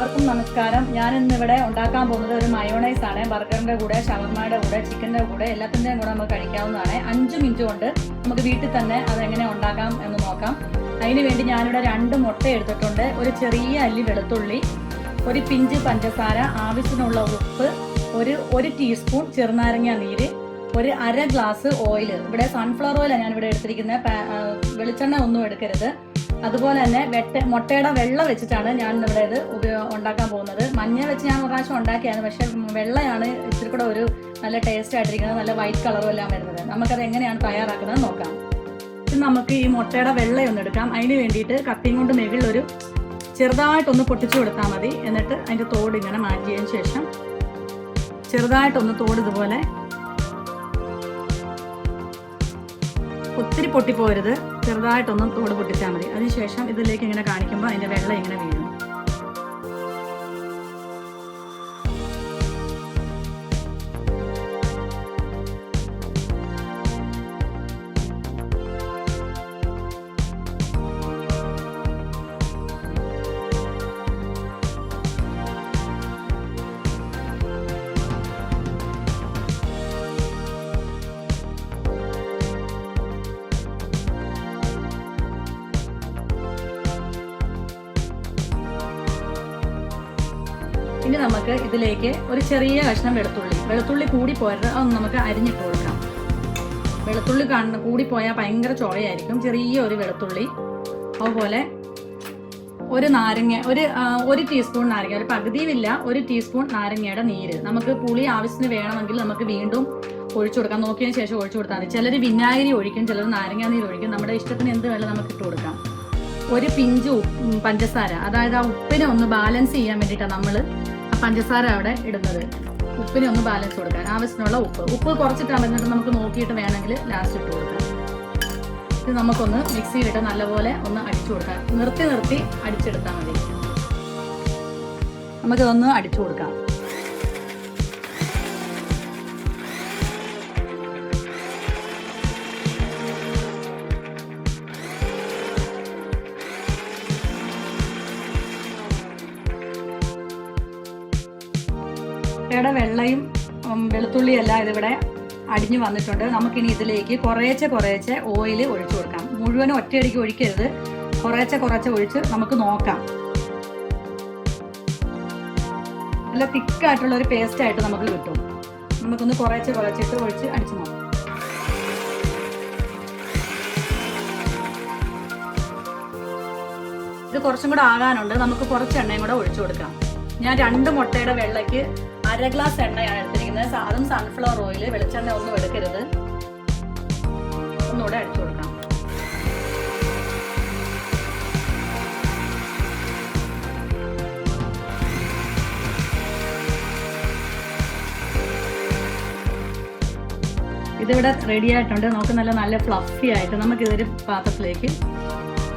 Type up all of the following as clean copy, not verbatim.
എല്ലാവർക്കും നമസ്കാരം. ഞാൻ ഇന്നിവിടെ ഉണ്ടാക്കാൻ പോകുന്നത് ഒരു മയോണൈസ് ആണ്. ബർഗറിന്റെ കൂടെ, ഷവർമയുടെ കൂടെ, ചിക്കൻ്റെ കൂടെ എല്ലാത്തിൻ്റെയും കൂടെ നമുക്ക് കഴിക്കാവുന്നതാണ്. 5 മിനിറ്റ് കൊണ്ട് നമുക്ക് വീട്ടിൽ തന്നെ അതെങ്ങനെ ഉണ്ടാക്കാം എന്ന് നോക്കാം. അതിന് വേണ്ടി ഞാനിവിടെ 2 മുട്ട എടുത്തിട്ടുണ്ട്, ഒരു ചെറിയ അല്ലി വെളുത്തുള്ളി, ഒരു പിഞ്ച് പഞ്ചസാര, ആവശ്യത്തിനുള്ള ഉപ്പ്, ഒരു ടീസ്പൂൺ ചെറുനാരങ്ങ നീര്, ഒരു 1/2 ഗ്ലാസ് ഓയിൽ. ഇവിടെ സൺഫ്ലവർ ഓയിലാണ് ഞാനിവിടെ എടുത്തിരിക്കുന്നത്, വെളിച്ചെണ്ണ ഒന്നും എടുക്കരുത്. അതുപോലെ തന്നെ മുട്ടയുടെ വെള്ള വെച്ചിട്ടാണ് ഞാൻ ഇവിടെ ഇത് ഉണ്ടാക്കാൻ പോകുന്നത്. മഞ്ഞ വെച്ച് ഞാൻ ഒരു പ്രാവശ്യം ഉണ്ടാക്കിയാണ്, പക്ഷേ വെള്ളയാണ് ഇച്ചിരി കൂടെ ഒരു നല്ല ടേസ്റ്റ് ആയിട്ടിരിക്കുന്നത്, നല്ല വൈറ്റ് കളറും എല്ലാം വരുന്നത്. നമുക്കത് എങ്ങനെയാണ് തയ്യാറാക്കുന്നത് നോക്കാം. നമുക്ക് ഈ മുട്ടയുടെ വെള്ളയൊന്നും എടുക്കാം. അതിന് വേണ്ടിയിട്ട് കത്തിയും കൊണ്ട് മുകളിലൊരു ചെറുതായിട്ടൊന്ന് പൊട്ടിച്ചു കൊടുത്താൽ മതി. എന്നിട്ട് അതിൻ്റെ തോട് ഇങ്ങനെ മാറ്റിയതിന് ശേഷം ചെറുതായിട്ടൊന്ന് തോട് ഇതുപോലെ, ഒത്തിരി പൊട്ടിപ്പോരുത്, ചെറുതായിട്ടൊന്നും തോട് പൊട്ടിച്ചാൽ മതി. അതിനുശേഷം ഇതിലേക്ക് ഇങ്ങനെ കാണിക്കുമ്പോൾ അതിൻ്റെ വെള്ളം ഇങ്ങനെ വീഴും. ഇനി നമുക്ക് ഇതിലേക്ക് ഒരു ചെറിയ കഷ്ണം വെളുത്തുള്ളി കൂടി പോയത് അതൊന്ന് നമുക്ക് അരിഞ്ഞിട്ട് കൊടുക്കാം. വെളുത്തുള്ളി കൂടിപ്പോയാൽ ഭയങ്കര ചൊവയായിരിക്കും. ചെറിയ ഒരു വെളുത്തുള്ളി, അതുപോലെ ഒരു നാരങ്ങ, ഒരു ടീസ്പൂൺ നാരങ്ങ, ഒരു പകുതിയുമില്ല, 1 ടീസ്പൂൺ നാരങ്ങയുടെ നീര്. നമുക്ക് പുളി ആവശ്യത്തിന് വേണമെങ്കിൽ നമുക്ക് വീണ്ടും ഒഴിച്ചു കൊടുക്കാം. നോക്കിയതിന് ശേഷം ഒഴിച്ചു കൊടുത്താൽ മതി. ചിലർ വിനാഗിരി ഒഴിക്കും, ചിലർ നാരങ്ങ നീര് ഒഴിക്കും. നമ്മുടെ ഇഷ്ടത്തിന് എന്ത് വേണം നമുക്ക് ഇട്ട് കൊടുക്കാം. ഒരു പിഞ്ച് പഞ്ചസാര, അതായത് ആ ഉപ്പിനെ ഒന്ന് ബാലൻസ് ചെയ്യാൻ വേണ്ടിയിട്ടാണ് നമ്മൾ പഞ്ചസാര അവിടെ ഇടുന്നത്. ഉപ്പിനെ ഒന്ന് ബാലൻസ് കൊടുക്കാൻ ആവശ്യത്തിനുള്ള ഉപ്പ് കുറച്ചിട്ടാണ് എന്നിട്ട് നമുക്ക് നോക്കിയിട്ട് വേണമെങ്കിൽ ലാസ്റ്റ് ഇട്ട് കൊടുക്കാം. ഇത് നമുക്കൊന്ന് മിക്സിയിലിട്ട് നല്ലപോലെ ഒന്ന് അടിച്ചു കൊടുക്കാം. നിർത്തി അടിച്ചെടുത്താൽ മതി. നമുക്കിതൊന്ന് അടിച്ചു കൊടുക്കാം. മുട്ടയുടെ വെള്ളയും വെളുത്തുള്ളിയും എല്ലാം ഇതിവിടെ അടിഞ്ഞു വന്നിട്ടുണ്ട്. നമുക്കിനി ഇതിലേക്ക് കുറേശ്ശെ ഓയിൽ ഒഴിച്ചു കൊടുക്കാം. മുഴുവനും ഒറ്റയടിക്ക് ഒഴിക്കരുത്, കുറേശ്ശെ ഒഴിച്ച് നമുക്ക് നോക്കാം. നല്ല തിക്കായിട്ടുള്ള ഒരു പേസ്റ്റ് ആയിട്ട് നമുക്ക് കിട്ടും. നമുക്കൊന്ന് കുറച്ചിട്ട് ഒഴിച്ച് അടിച്ചു നോക്കാം. ഇത് കുറച്ചും കൂടെ ആകാനുണ്ട്. നമുക്ക് കുറച്ച് എണ്ണയും കൂടെ ഒഴിച്ചു കൊടുക്കാം. ഞാൻ 2 മുട്ടയുടെ വെള്ളയ്ക്ക് 1/2 ഗ്ലാസ് എണ്ണയാണ് എടുത്തിരിക്കുന്നത്. അതും സൺഫ്ലവർ ഓയിൽ, വെളിച്ചെണ്ണ ഒന്നും എടുക്കരുത്. ഒന്നുകൂടെ അടിച്ചു കൊടുക്കാം. ഇതിവിടെ റെഡി ആയിട്ടുണ്ട്. നമുക്ക് നല്ല ഫ്ലഫി ആയിട്ട് നമുക്കിതൊരു പാത്രത്തിലേക്ക്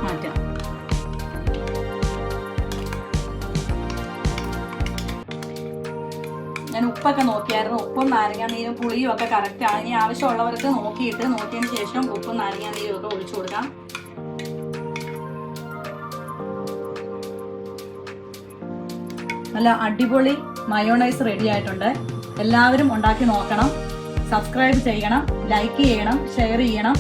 മാറ്റാം. ഞാൻ ഉപ്പൊക്കെ നോക്കിയായിരുന്നു. ഉപ്പും നാരങ്ങ നീരും പുളിയും ഒക്കെ കറക്റ്റാണ്. ഇനി ആവശ്യമുള്ളവർക്ക് നോക്കിയതിന് ശേഷം ഉപ്പും നാരങ്ങ നീരും ഒക്കെ ഒഴിച്ചു കൊടുക്കാം. നല്ല അടിപൊളി മയോണൈസ് റെഡി ആയിട്ടുണ്ട്. എല്ലാവരും ഉണ്ടാക്കി നോക്കണം. സബ്സ്ക്രൈബ് ചെയ്യണം, ലൈക്ക് ചെയ്യണം, ഷെയർ ചെയ്യണം.